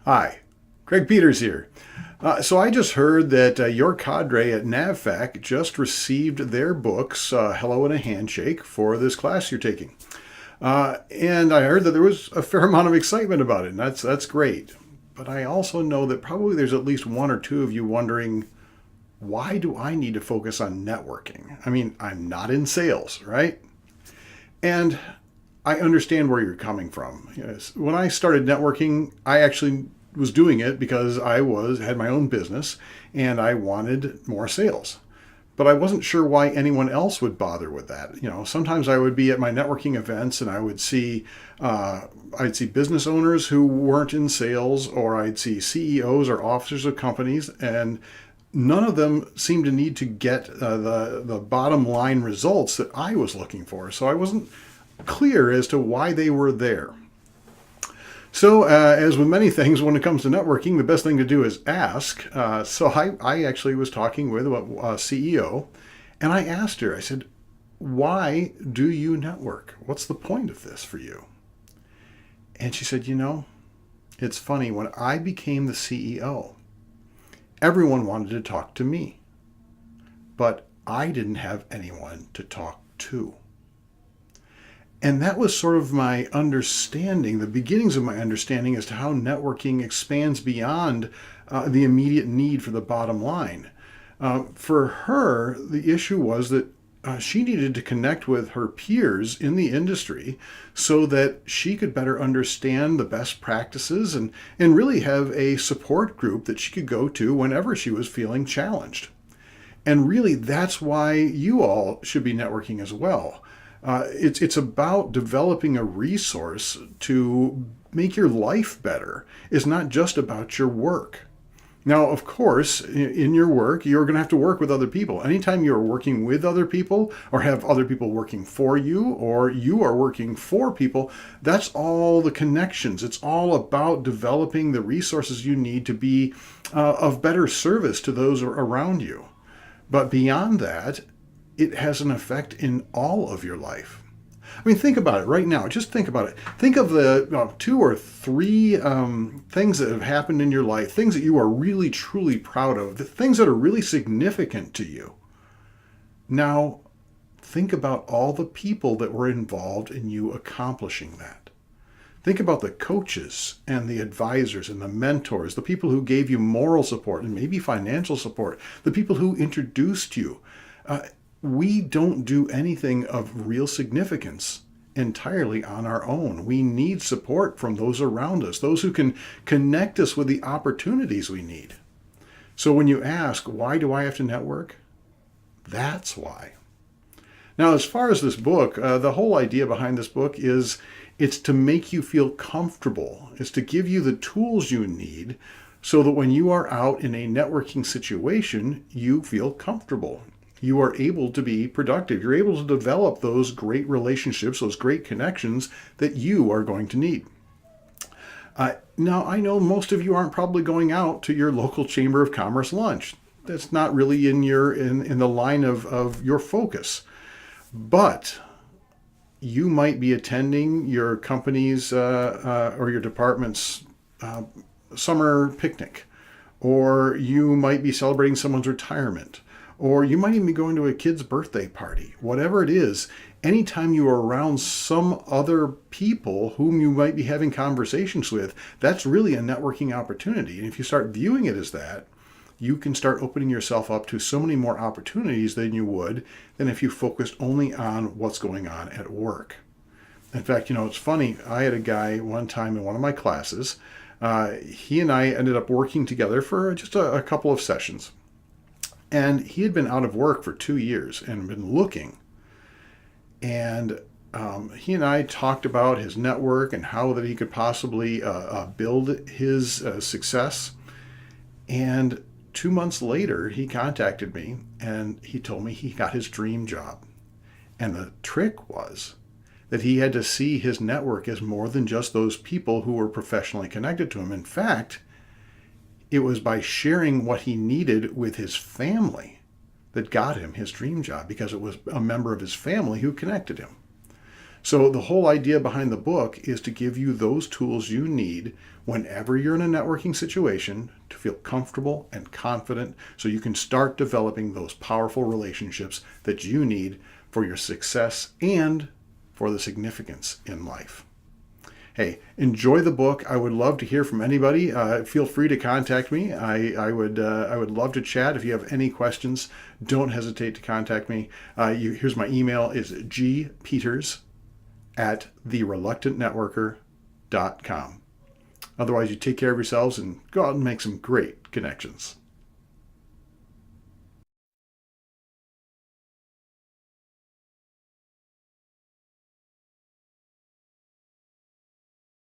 Hi, Greg Peters here. So I just heard that your cadre at NAVFAC just received their books, Hello and a Handshake, for this class you're taking. And I heard that there was a fair amount of excitement about it, and that's great. But I also know that probably there's at least one or two of you wondering, why do I need to focus on networking? I mean, I'm not in sales, right? And I understand where you're coming from. Yes. When I started networking, I actually was doing it because had my own business and I wanted more sales. But I wasn't sure why anyone else would bother with that. Sometimes I would be at my networking events and I'd see business owners who weren't in sales, or I'd see CEOs or officers of companies, and none of them seemed to need to get the bottom line results that I was looking for. So I wasn't clear as to why they were there. So, as with many things, when it comes to networking, the best thing to do is ask. So I actually was talking with a CEO, and I asked her, I said, why do you network? What's the point of this for you? And she said, it's funny, when I became the CEO, everyone wanted to talk to me, but I didn't have anyone to talk to. And that was sort of my understanding, the beginnings of my understanding as to how networking expands beyond the immediate need for the bottom line. For her, the issue was that she needed to connect with her peers in the industry so that she could better understand the best practices and really have a support group that she could go to whenever she was feeling challenged. And really, that's why you all should be networking as well. It's about developing a resource to make your life better. It's not just about your work. Now, of course, in your work, you're going to have to work with other people. Anytime you're working with other people or have other people working for you, or you are working for people, that's all the connections. It's all about developing the resources you need to be of better service to those around you. But beyond that, it has an effect in all of your life. I mean, think about it right now. Just think about it. Think of the two or three things that have happened in your life, things that you are really, truly proud of, the things that are really significant to you. Now, think about all the people that were involved in you accomplishing that. Think about the coaches and the advisors and the mentors, the people who gave you moral support and maybe financial support, the people who introduced you. We don't do anything of real significance entirely on our own. We need support from those around us, those who can connect us with the opportunities we need. So when you ask, why do I have to network? That's why. Now, as far as this book, the whole idea behind this book is it's to make you feel comfortable. It's to give you the tools you need so that when you are out in a networking situation, you feel comfortable. You are able to be productive. You're able to develop those great relationships, those great connections that you are going to need. Now, I know most of you aren't probably going out to your local Chamber of Commerce lunch. That's not really in the line of your focus. But you might be attending your company's or your department's summer picnic, or you might be celebrating someone's retirement, or you might even be going to a kid's birthday party. Whatever it is, anytime you are around some other people whom you might be having conversations with, that's really a networking opportunity. And if you start viewing it as that, you can start opening yourself up to so many more opportunities than you would than if you focused only on what's going on at work. In fact, it's funny. I had a guy one time in one of my classes. He and I ended up working together for just a couple of sessions. And he had been out of work for 2 years and been looking. And he and I talked about his network and how that he could possibly build his success. And 2 months later, he contacted me and he told me he got his dream job. And the trick was that he had to see his network as more than just those people who were professionally connected to him. In fact, it was by sharing what he needed with his family that got him his dream job, because it was a member of his family who connected him. So the whole idea behind the book is to give you those tools you need whenever you're in a networking situation to feel comfortable and confident so you can start developing those powerful relationships that you need for your success and for the significance in life. Hey, enjoy the book. I would love to hear from anybody. Feel free to contact me. I would love to chat. If you have any questions, don't hesitate to contact me. Here's my email is gpeters@thereluctantnetworker.com. Otherwise, you take care of yourselves and go out and make some great connections.